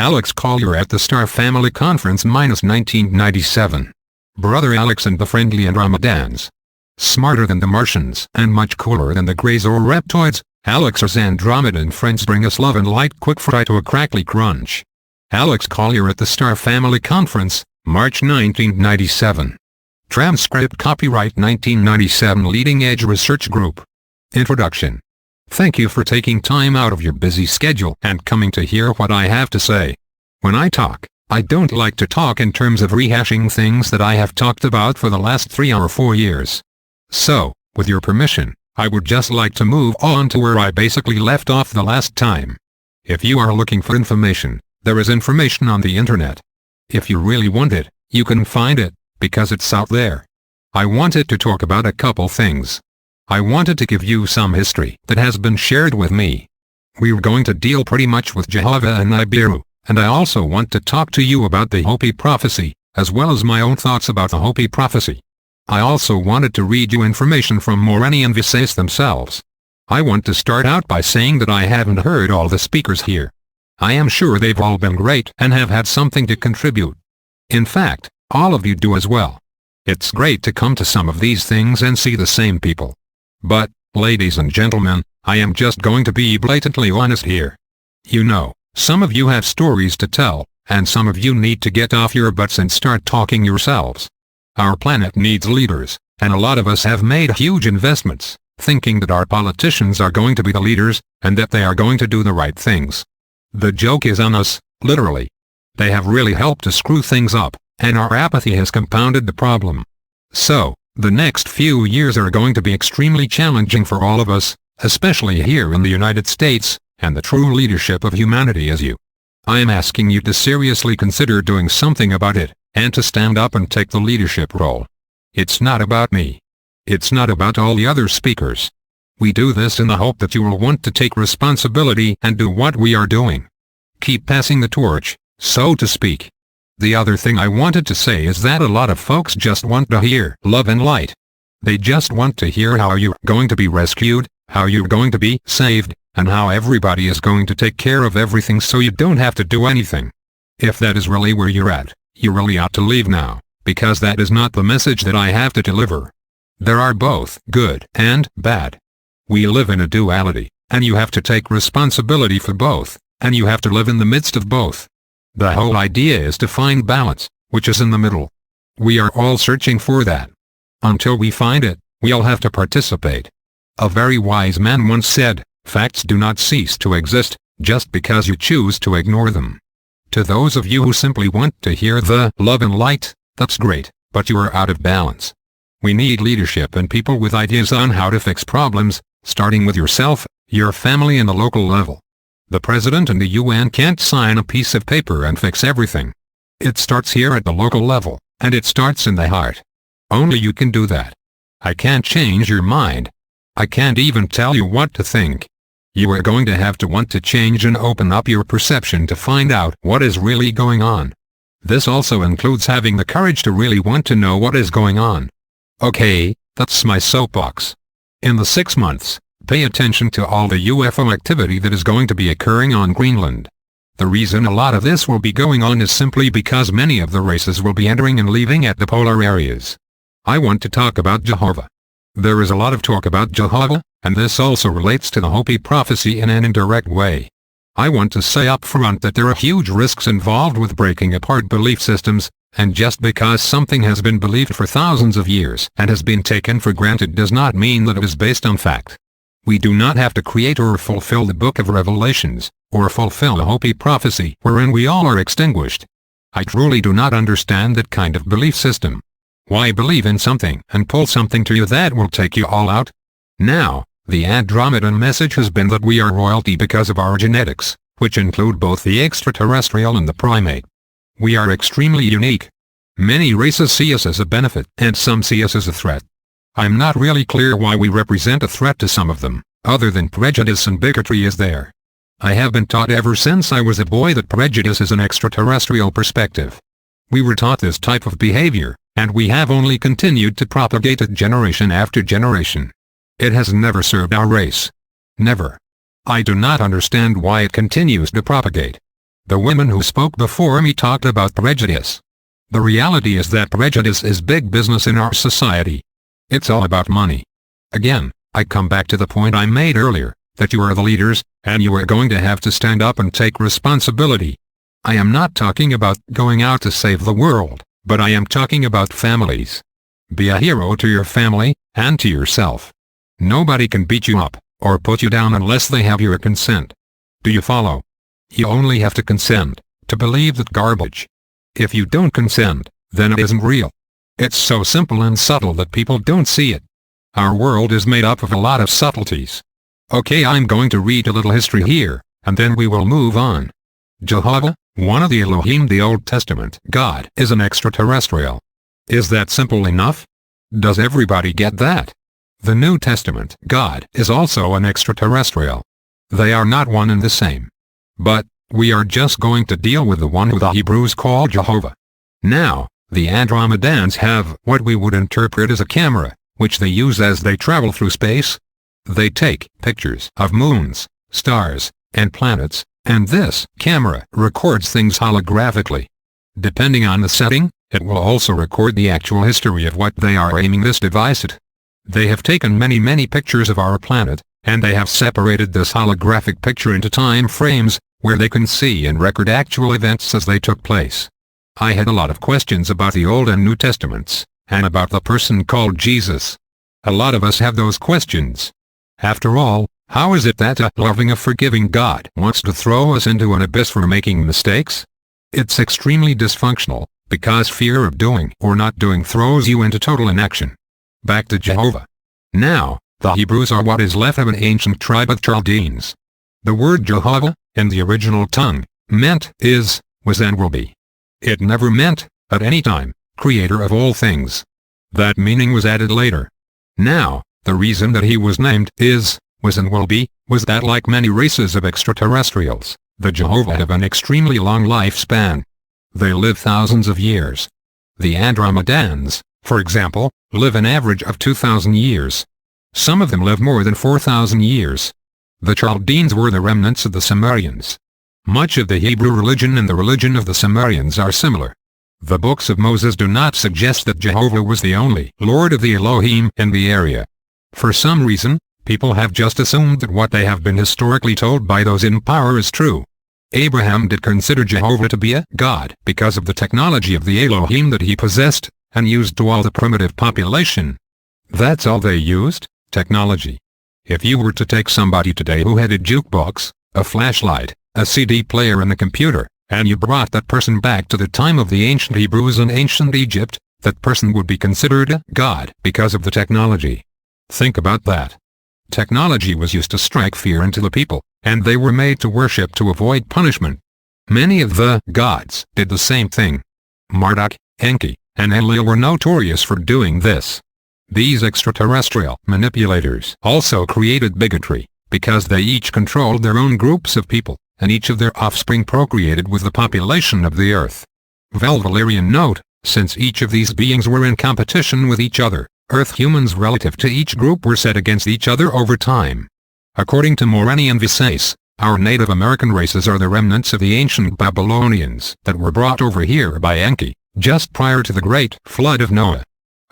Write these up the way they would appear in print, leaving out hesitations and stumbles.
Alex Collier at the Star Family Conference -1997. Brother Alex and the friendly Andromedans. Smarter than the Martians and much cooler than the Greys or Reptoids, Alex's Andromedan friends bring us love and light quick fry to a crackly crunch. Alex Collier at the Star Family Conference, March 1997. Transcript copyright 1997 Leading Edge Research Group. Introduction. Thank you for taking time out of your busy schedule and coming to hear what I have to say. When I talk, I don't like to talk in terms of rehashing things that I have talked about for the last 3 or 4 years. So, with your permission, I would just like to move on to where I basically left off the last time. If you are looking for information, there is information on the internet. If you really want it, you can find it, because it's out there. I wanted to talk about a couple things. I wanted to give you some history that has been shared with me. We're going to deal pretty much with Jehovah and Nibiru, and I also want to talk to you about the Hopi prophecy, as well as my own thoughts about the Hopi prophecy. I also wanted to read you information from Moreni and Visayas themselves. I want to start out by saying that I haven't heard all the speakers here. I am sure they've all been great and have had something to contribute. In fact, all of you do as well. It's great to come to some of these things and see the same people. But, ladies and gentlemen, I am just going to be blatantly honest here. You know, some of you have stories to tell, and some of you need to get off your butts and start talking yourselves. Our planet needs leaders, and a lot of us have made huge investments, thinking that our politicians are going to be the leaders, and that they are going to do the right things. The joke is on us, literally. They have really helped to screw things up, and our apathy has compounded the problem. So, the next few years are going to be extremely challenging for all of us, especially here in the United States, and the true leadership of humanity is you. I am asking you to seriously consider doing something about it, and to stand up and take the leadership role. It's not about me. It's not about all the other speakers. We do this in the hope that you will want to take responsibility and do what we are doing. Keep passing the torch, so to speak. The other thing I wanted to say is that a lot of folks just want to hear love and light. They just want to hear how you're going to be rescued, how you're going to be saved, and how everybody is going to take care of everything so you don't have to do anything. If that is really where you're at, you really ought to leave now, because that is not the message that I have to deliver. There are both good and bad. We live in a duality, and you have to take responsibility for both, and you have to live in the midst of both. The whole idea is to find balance, which is in the middle. We are all searching for that. Until we find it, we all have to participate. A very wise man once said, "Facts do not cease to exist, just because you choose to ignore them." To those of you who simply want to hear the love and light, that's great, but you are out of balance. We need leadership and people with ideas on how to fix problems, starting with yourself, your family and the local level. The President and the UN can't sign a piece of paper and fix everything. It starts here at the local level, and it starts in the heart. Only you can do that. I can't change your mind. I can't even tell you what to think. You are going to have to want to change and open up your perception to find out what is really going on. This also includes having the courage to really want to know what is going on. Okay, that's my soapbox. In the 6 months, pay attention to all the UFO activity that is going to be occurring on Greenland. The reason a lot of this will be going on is simply because many of the races will be entering and leaving at the polar areas. I want to talk about Jehovah. There is a lot of talk about Jehovah, and this also relates to the Hopi prophecy in an indirect way. I want to say up front that there are huge risks involved with breaking apart belief systems, and just because something has been believed for thousands of years and has been taken for granted does not mean that it is based on fact. We do not have to create or fulfill the Book of Revelations, or fulfill the Hopi prophecy wherein we all are extinguished. I truly do not understand that kind of belief system. Why believe in something and pull something to you that will take you all out? Now, the Andromedan message has been that we are royalty because of our genetics, which include both the extraterrestrial and the primate. We are extremely unique. Many races see us as a benefit and some see us as a threat. I'm not really clear why we represent a threat to some of them, other than prejudice and bigotry is there. I have been taught ever since I was a boy that prejudice is an extraterrestrial perspective. We were taught this type of behavior, and we have only continued to propagate it generation after generation. It has never served our race. Never. I do not understand why it continues to propagate. The women who spoke before me talked about prejudice. The reality is that prejudice is big business in our society. It's all about money. Again, I come back to the point I made earlier, that you are the leaders, and you are going to have to stand up and take responsibility. I am not talking about going out to save the world, but I am talking about families. Be a hero to your family, and to yourself. Nobody can beat you up, or put you down unless they have your consent. Do you follow? You only have to consent to believe that garbage. If you don't consent, then it isn't real. It's so simple and subtle that people don't see it. Our world is made up of a lot of subtleties. Okay, I'm going to read a little history here, and then we will move on. Jehovah, one of the Elohim, the Old Testament God, is an extraterrestrial. Is that simple enough? Does everybody get that? The New Testament God is also an extraterrestrial. They are not one and the same. But we are just going to deal with the one who the Hebrews call Jehovah. Now, the Andromedans have what we would interpret as a camera, which they use as they travel through space. They take pictures of moons, stars, and planets, and this camera records things holographically. Depending on the setting, it will also record the actual history of what they are aiming this device at. They have taken many pictures of our planet, and they have separated this holographic picture into time frames, where they can see and record actual events as they took place. I had a lot of questions about the Old and New Testaments, and about the person called Jesus. A lot of us have those questions. After all, how is it that a loving and forgiving God wants to throw us into an abyss for making mistakes? It's extremely dysfunctional, because fear of doing or not doing throws you into total inaction. Back to Jehovah. Now, the Hebrews are what is left of an ancient tribe of Chaldeans. The word Jehovah, in the original tongue, meant is, was and will be. It never meant, at any time, creator of all things. That meaning was added later. Now, the reason that he was named is, was and will be, was that like many races of extraterrestrials, the Jehovah have an extremely long lifespan. They live thousands of years. The Andromedans, for example, live an average of 2,000 years. Some of them live more than 4,000 years. The Chaldeans were the remnants of the Sumerians. Much of the Hebrew religion and the religion of the Sumerians are similar. The books of Moses do not suggest that Jehovah was the only Lord of the Elohim in the area. For some reason, people have just assumed that what they have been historically told by those in power is true. Abraham did consider Jehovah to be a god because of the technology of the Elohim that he possessed, and used to all the primitive population. That's all they used, technology. If you were to take somebody today who had a jukebox, a flashlight, a CD player and a computer, and you brought that person back to the time of the ancient Hebrews and ancient Egypt, that person would be considered a god because of the technology. Think about that. Technology was used to strike fear into the people, and they were made to worship to avoid punishment. Many of the gods did the same thing. Marduk, Enki, and Enlil were notorious for doing this. These extraterrestrial manipulators also created bigotry, because they each controlled their own groups of people, and each of their offspring procreated with the population of the earth. Valerian note, since each of these beings were in competition with each other, Earth humans relative to each group were set against each other over time. According to Moreni and Visais, our Native American races are the remnants of the ancient Babylonians that were brought over here by Enki, just prior to the Great Flood of Noah.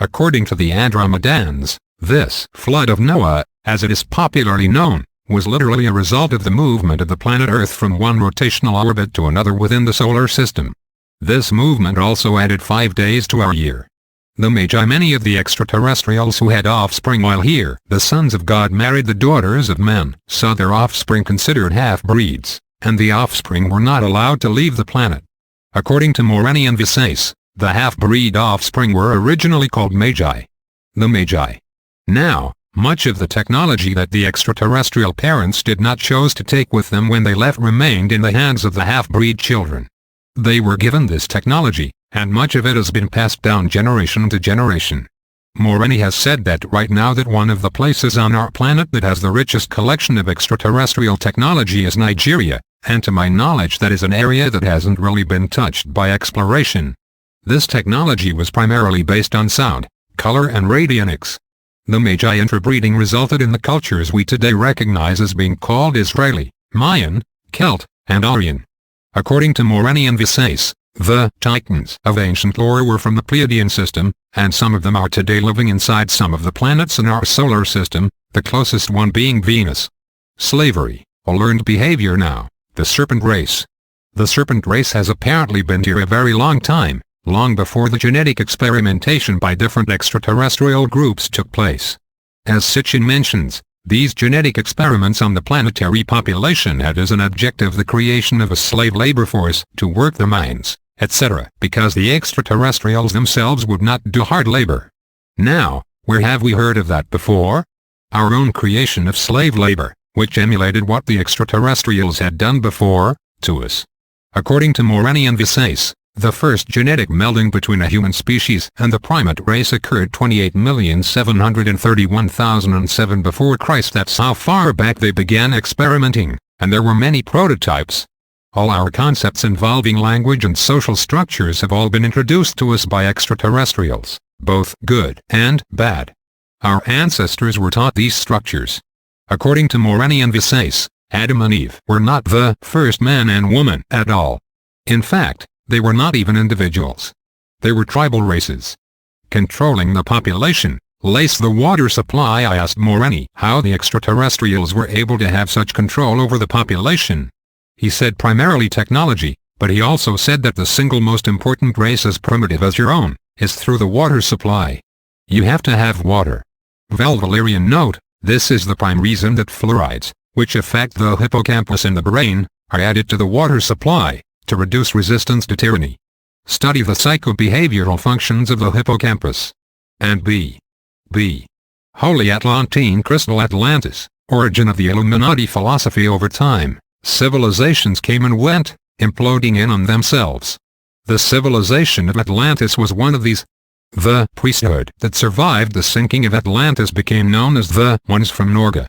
According to the Andromedans, this Flood of Noah, as it is popularly known, was literally a result of the movement of the planet Earth from one rotational orbit to another within the solar system. This movement also added 5 days to our year. The Magi, many of the extraterrestrials who had offspring while here, the sons of God married the daughters of men, saw their offspring considered half-breeds, and the offspring were not allowed to leave the planet. According to Moreni and Visais, the half-breed offspring were originally called Magi. The Magi. Now, much of the technology that the extraterrestrial parents did not choose to take with them when they left remained in the hands of the half-breed children. They were given this technology, and much of it has been passed down generation to generation. Moreni has said that right now that one of the places on our planet that has the richest collection of extraterrestrial technology is Nigeria, and to my knowledge that is an area that hasn't really been touched by exploration. This technology was primarily based on sound, color and radionics. The Magi interbreeding resulted in the cultures we today recognize as being called Israeli, Mayan, Celt, and Aryan. According to Moreni and Visais, the Titans of ancient lore were from the Pleiadian system, and some of them are today living inside some of the planets in our solar system, the closest one being Venus. Slavery, a learned behavior now, the serpent race. The serpent race has apparently been here a very long time, long before the genetic experimentation by different extraterrestrial groups took place. As Sitchin mentions, these genetic experiments on the planetary population had as an objective the creation of a slave labor force to work the mines, etc., because the extraterrestrials themselves would not do hard labor. Now, where have we heard of that before? Our own creation of slave labor, which emulated what the extraterrestrials had done before, to us. According to Moreni and Visais, the first genetic melding between a human species and the primate race occurred 28,731,007 before Christ. That's how far back they began experimenting, and there were many prototypes. All our concepts involving language and social structures have all been introduced to us by extraterrestrials, both good and bad. Our ancestors were taught these structures. According to Moreni and Visais, Adam and Eve were not the first man and woman at all. In fact, they were not even individuals. They were tribal races. Controlling the population, lace the water supply. I asked Moreni how the extraterrestrials were able to have such control over the population. He said primarily technology, but he also said that the single most important race as primitive as your own, is through the water supply. You have to have water. Valerian note, this is the prime reason that fluorides, which affect the hippocampus in the brain, are added to the water supply, to reduce resistance to tyranny. Study the psychobehavioral functions of the hippocampus. And B. Holy Atlantean Crystal Atlantis, origin of the Illuminati philosophy. Over time, civilizations came and went, imploding in on themselves. The civilization of Atlantis was one of these. The priesthood that survived the sinking of Atlantis became known as the ones from Norga.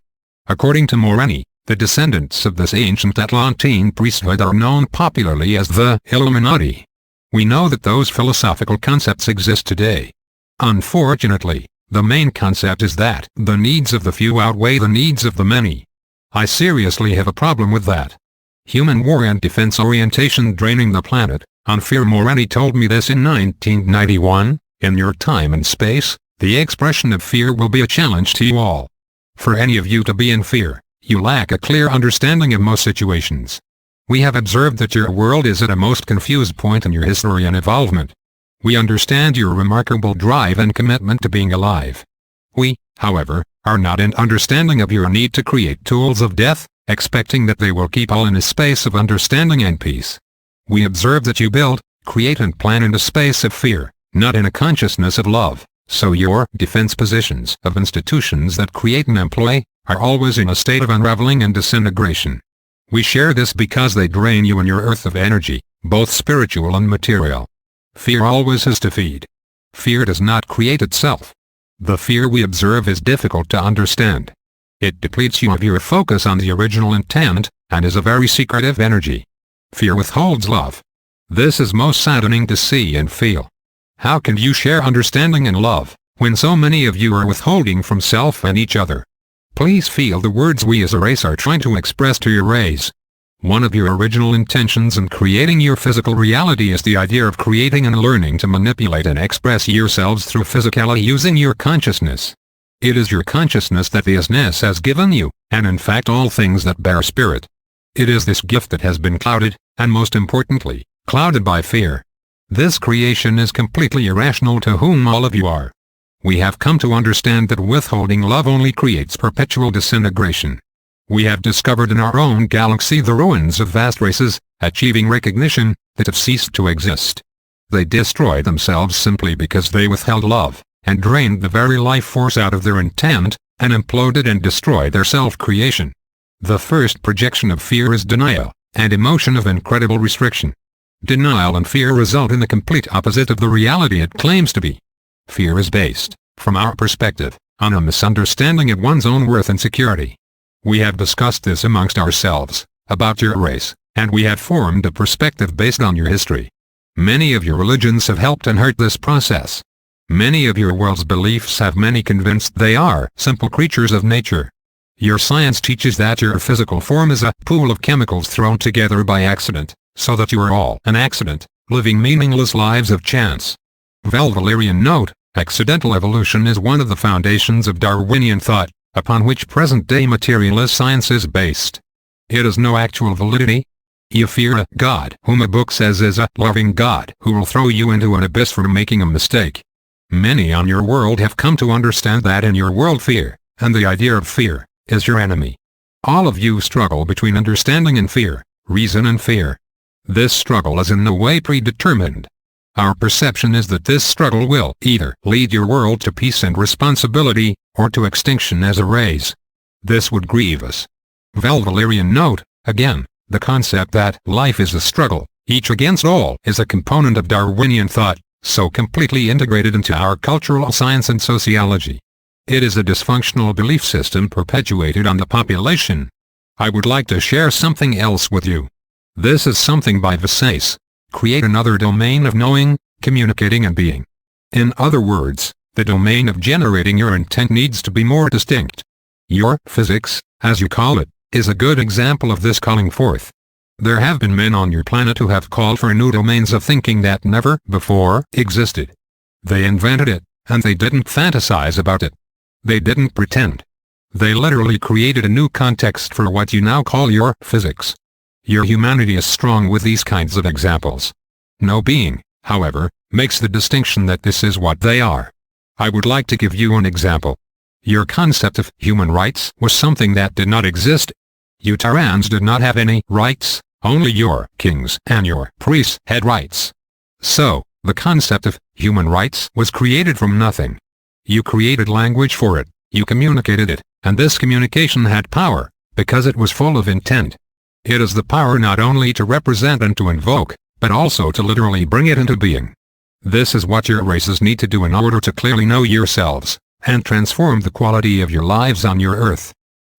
According to Moreni, the descendants of this ancient Atlantean priesthood are known popularly as the Illuminati. We know that those philosophical concepts exist today. Unfortunately, the main concept is that the needs of the few outweigh the needs of the many. I seriously have a problem with that. Human war and defense orientation draining the planet, on fear. Moreni told me this in 1991, in your time and space, the expression of fear will be a challenge to you all. For any of you to be in fear, you lack a clear understanding of most situations. We have observed that your world is at a most confused point in your history and evolvement. We understand your remarkable drive and commitment to being alive. We, however, are not in understanding of your need to create tools of death, expecting that they will keep all in a space of understanding and peace. We observe that you build, create and plan in a space of fear, not in a consciousness of love, so your defense positions of institutions that create and employ, are always in a state of unraveling and disintegration. We share this because they drain you and your earth of energy, both spiritual and material. Fear always has to feed. Fear does not create itself. The fear we observe is difficult to understand. It depletes you of your focus on the original intent, and is a very secretive energy. Fear withholds love. This is most saddening to see and feel. How can you share understanding and love, when so many of you are withholding from self and each other? Please feel the words we as a race are trying to express to your race. One of your original intentions in creating your physical reality is the idea of creating and learning to manipulate and express yourselves through physicality using your consciousness. It is your consciousness that the isness has given you, and in fact all things that bear spirit. It is this gift that has been clouded, and most importantly, clouded by fear. This creation is completely irrational to whom all of you are. We have come to understand that withholding love only creates perpetual disintegration. We have discovered in our own galaxy the ruins of vast races, achieving recognition, that have ceased to exist. They destroyed themselves simply because they withheld love, and drained the very life force out of their intent, and imploded and destroyed their self-creation. The first projection of fear is denial, and emotion of incredible restriction. Denial and fear result in the complete opposite of the reality it claims to be. Fear is based, from our perspective, on a misunderstanding of one's own worth and security. We have discussed this amongst ourselves, about your race, and we have formed a perspective based on your history. Many of your religions have helped and hurt this process. Many of your world's beliefs have many convinced they are simple creatures of nature. Your science teaches that your physical form is a pool of chemicals thrown together by accident, so that you are all an accident, living meaningless lives of chance. Valerian note: accidental evolution is one of the foundations of Darwinian thought, upon which present-day materialist science is based. It has no actual validity. You fear a God whom a book says is a loving God who will throw you into an abyss for making a mistake. Many on your world have come to understand that in your world fear, and the idea of fear, is your enemy. All of you struggle between understanding and fear, reason and fear. This struggle is in no way predetermined. Our perception is that this struggle will either lead your world to peace and responsibility, or to extinction as a race. This would grieve us. Valerian note: again, the concept that life is a struggle, each against all, is a component of Darwinian thought, so completely integrated into our cultural science and sociology. It is a dysfunctional belief system perpetuated on the population. I would like to share something else with you. This is something by Visais. Create another domain of knowing, communicating and being. In other words, the domain of generating your intent needs to be more distinct. Your physics, as you call it, is a good example of this calling forth. There have been men on your planet who have called for new domains of thinking that never before existed. They invented it, and they didn't fantasize about it. They didn't pretend. They literally created a new context for what you now call your physics. Your humanity is strong with these kinds of examples. No being, however, makes the distinction that this is what they are. I would like to give you an example. Your concept of human rights was something that did not exist. You tyranns did not have any rights, only your kings and your priests had rights. So, the concept of human rights was created from nothing. You created language for it, you communicated it, and this communication had power, because it was full of intent. It is the power not only to represent and to invoke, but also to literally bring it into being. This is what your races need to do in order to clearly know yourselves, and transform the quality of your lives on your earth.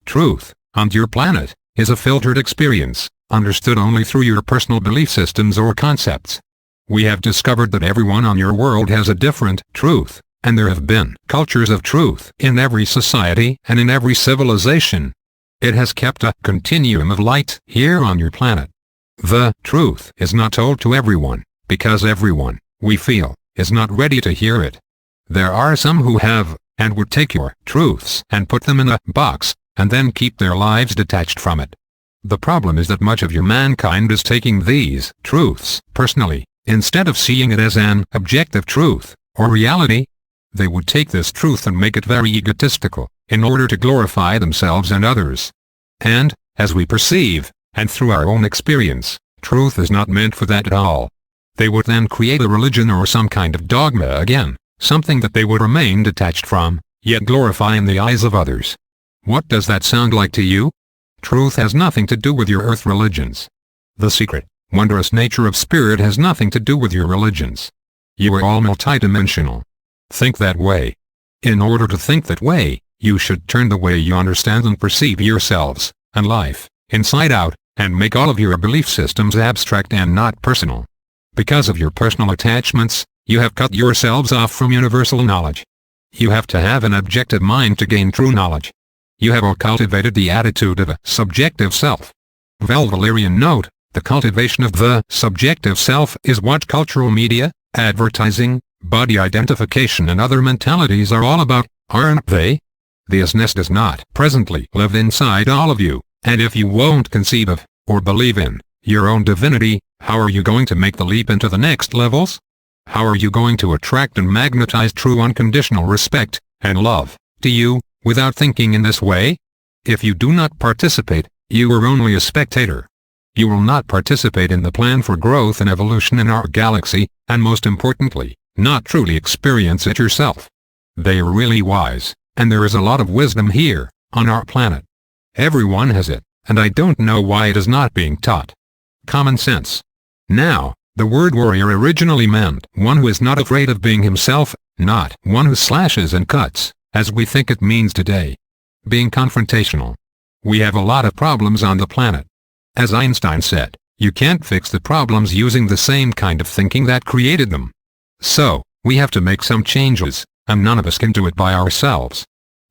Truth, on your planet, is a filtered experience, understood only through your personal belief systems or concepts. We have discovered that everyone on your world has a different truth, and there have been cultures of truth in every society and in every civilization. It has kept a continuum of light here on your planet. The truth is not told to everyone, because everyone, we feel, is not ready to hear it. There are some who have, and would take your truths and put them in a box, and then keep their lives detached from it. The problem is that much of your mankind is taking these truths personally, instead of seeing it as an objective truth, or reality. They would take this truth and make it very egotistical, in order to glorify themselves and others. And, as we perceive, and through our own experience, truth is not meant for that at all. They would then create a religion or some kind of dogma again, something that they would remain detached from, yet glorify in the eyes of others. What does that sound like to you? Truth has nothing to do with your earth religions. The secret, wondrous nature of spirit has nothing to do with your religions. You are all multidimensional. Think that way. In order to think that way, you should turn the way you understand and perceive yourselves, and life, inside out, and make all of your belief systems abstract and not personal. Because of your personal attachments, you have cut yourselves off from universal knowledge. You have to have an objective mind to gain true knowledge. You have all cultivated the attitude of a subjective self. Valerian note: the cultivation of the subjective self is what cultural media, advertising, body identification and other mentalities are all about, aren't they? The isness does not presently live inside all of you, and if you won't conceive of, or believe in, your own divinity, how are you going to make the leap into the next levels? How are you going to attract and magnetize true unconditional respect and love to you, without thinking in this way? If you do not participate, you are only a spectator. You will not participate in the plan for growth and evolution in our galaxy, and most importantly, not truly experience it yourself. They are really wise, and there is a lot of wisdom here, on our planet. Everyone has it, and I don't know why it is not being taught. Common sense. Now, the word warrior originally meant one who is not afraid of being himself, not one who slashes and cuts, as we think it means today. Being confrontational. We have a lot of problems on the planet. As Einstein said, you can't fix the problems using the same kind of thinking that created them. So, we have to make some changes, and none of us can do it by ourselves.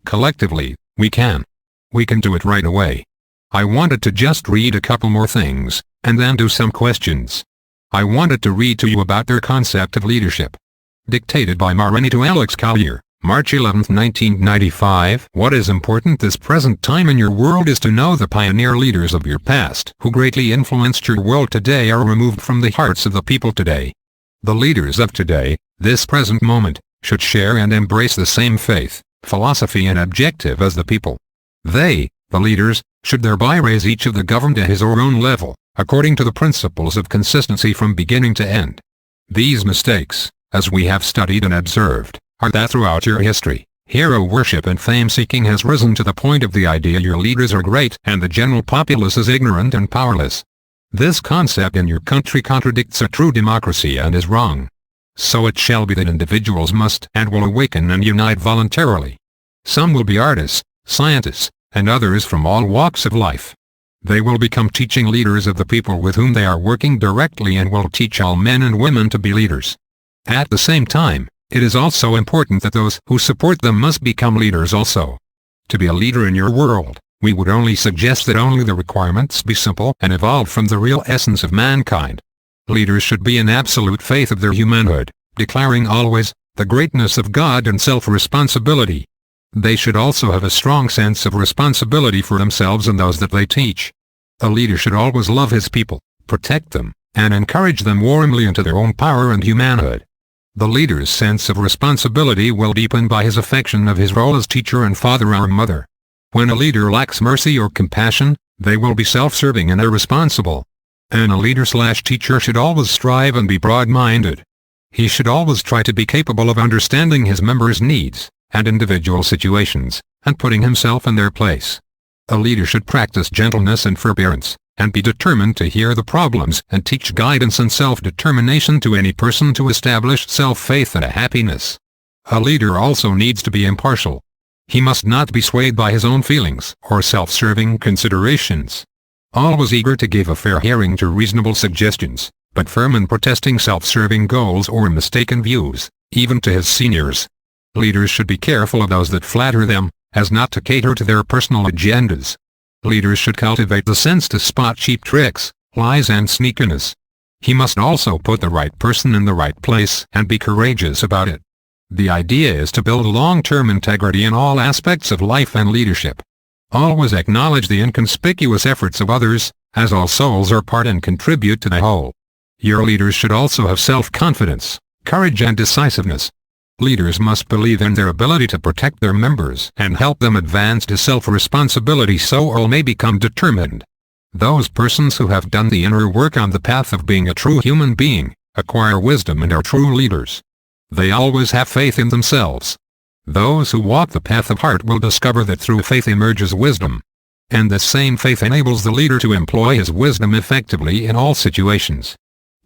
Collectively, we can. We can do it right away. I wanted to just read a couple more things, and then do some questions. I wanted to read to you about their concept of leadership. Dictated by Marini to Alex Collier, March 11, 1995. What is important this present time in your world is to know the pioneer leaders of your past who greatly influenced your world today are removed from the hearts of the people today. The leaders of today, this present moment, should share and embrace the same faith, philosophy and objective as the people. They, the leaders, should thereby raise each of the governed to his or own level, according to the principles of consistency from beginning to end. These mistakes, as we have studied and observed, are that throughout your history, hero worship and fame-seeking has risen to the point of the idea your leaders are great and the general populace is ignorant and powerless. This concept in your country contradicts a true democracy and is wrong. So it shall be that individuals must and will awaken and unite voluntarily. Some will be artists, scientists, and others from all walks of life. They will become teaching leaders of the people with whom they are working directly and will teach all men and women to be leaders. At the same time, it is also important that those who support them must become leaders also. To be a leader in your world, we would only suggest that only the requirements be simple and evolved from the real essence of mankind. Leaders should be in absolute faith of their humanhood, declaring always the greatness of God and self-responsibility. They should also have a strong sense of responsibility for themselves and those that they teach. A leader should always love his people, protect them, and encourage them warmly into their own power and humanhood. The leader's sense of responsibility will deepen by his affection of his role as teacher and father or mother. When a leader lacks mercy or compassion, they will be self-serving and irresponsible. And a leader/teacher should always strive and be broad-minded. He should always try to be capable of understanding his members' needs and individual situations, and putting himself in their place. A leader should practice gentleness and forbearance, and be determined to hear the problems and teach guidance and self-determination to any person to establish self-faith and happiness. A leader also needs to be impartial. He must not be swayed by his own feelings or self-serving considerations. Always eager to give a fair hearing to reasonable suggestions, but firm in protesting self-serving goals or mistaken views, even to his seniors. Leaders should be careful of those that flatter them, as not to cater to their personal agendas. Leaders should cultivate the sense to spot cheap tricks, lies and sneakiness. He must also put the right person in the right place and be courageous about it. The idea is to build long-term integrity in all aspects of life and leadership. Always acknowledge the inconspicuous efforts of others, as all souls are part and contribute to the whole. Your leaders should also have self-confidence, courage and decisiveness. Leaders must believe in their ability to protect their members and help them advance to self-responsibility so all may become determined. Those persons who have done the inner work on the path of being a true human being, acquire wisdom and are true leaders. They always have faith in themselves. Those who walk the path of heart will discover that through faith emerges wisdom. And this same faith enables the leader to employ his wisdom effectively in all situations.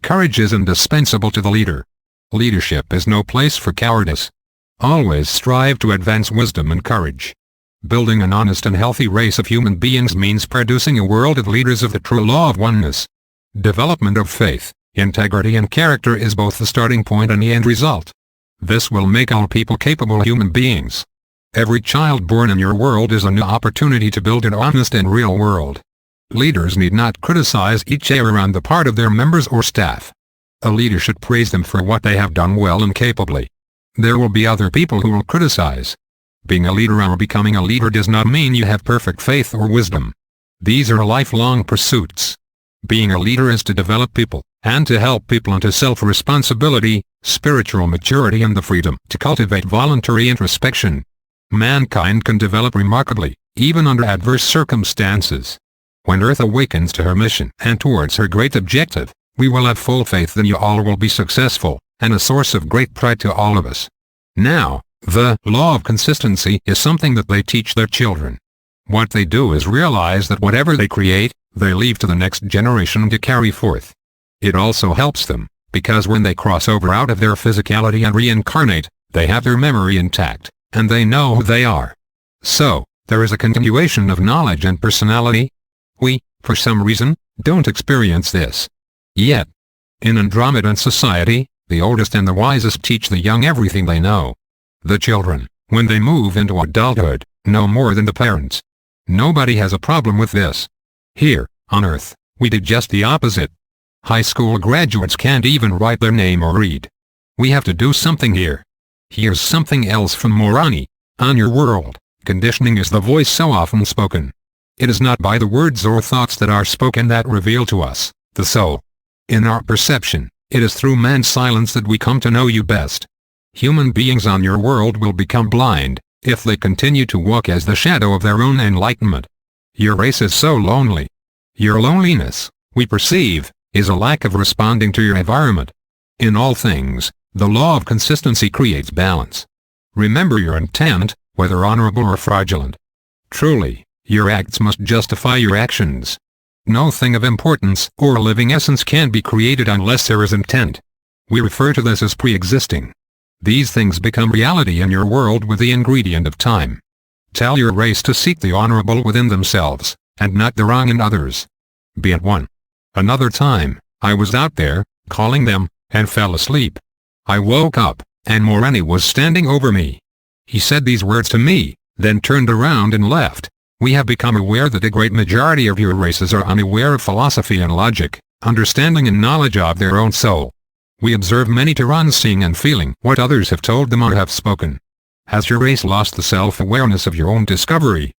Courage is indispensable to the leader. Leadership is no place for cowardice. Always strive to advance wisdom and courage. Building an honest and healthy race of human beings means producing a world of leaders of the true law of oneness. Development of faith, integrity and character is both the starting point and the end result. This will make all people capable human beings. Every child born in your world is a new opportunity to build an honest and real world. Leaders need not criticize each error on the part of their members or staff. A leader should praise them for what they have done well and capably. There will be other people who will criticize. Being a leader or becoming a leader does not mean you have perfect faith or wisdom. These are lifelong pursuits. Being a leader is to develop people, and to help people into self-responsibility, spiritual maturity and the freedom to cultivate voluntary introspection. Mankind can develop remarkably, even under adverse circumstances. When Earth awakens to her mission and towards her great objective, we will have full faith that you all will be successful, and a source of great pride to all of us. Now, the law of consistency is something that they teach their children. What they do is realize that whatever they create, they leave to the next generation to carry forth. It also helps them, because when they cross over out of their physicality and reincarnate, they have their memory intact, and they know who they are. So, there is a continuation of knowledge and personality. We, for some reason, don't experience this yet. In Andromedan society, the oldest and the wisest teach the young everything they know. The children, when they move into adulthood, know more than the parents. Nobody has a problem with this. Here, on Earth, We did just the opposite. High school graduates can't even write their name or read. We have to do something here. Here's something else from Morani. On your world, conditioning is the voice so often spoken. It is not by the words or thoughts that are spoken that reveal to us the soul. In our perception, it is through man's silence that we come to know you best. Human beings on your world will become blind if they continue to walk as the shadow of their own enlightenment. Your race is so lonely. Your loneliness, we perceive, is a lack of responding to your environment. In all things, the law of consistency creates balance. Remember your intent, whether honorable or fraudulent. Truly, your acts must justify your actions. No thing of importance or living essence can be created unless there is intent. We refer to this as pre-existing. These things become reality in your world with the ingredient of time. Tell your race to seek the honorable within themselves, and not the wrong in others. Be at one. Another time, I was out there, calling them, and fell asleep. I woke up, and Morani was standing over me. He said these words to me, then turned around and left. We have become aware that a great majority of your races are unaware of philosophy and logic, understanding and knowledge of their own soul. We observe many Tirans seeing and feeling what others have told them or have spoken. Has your race lost the self-awareness of your own discovery,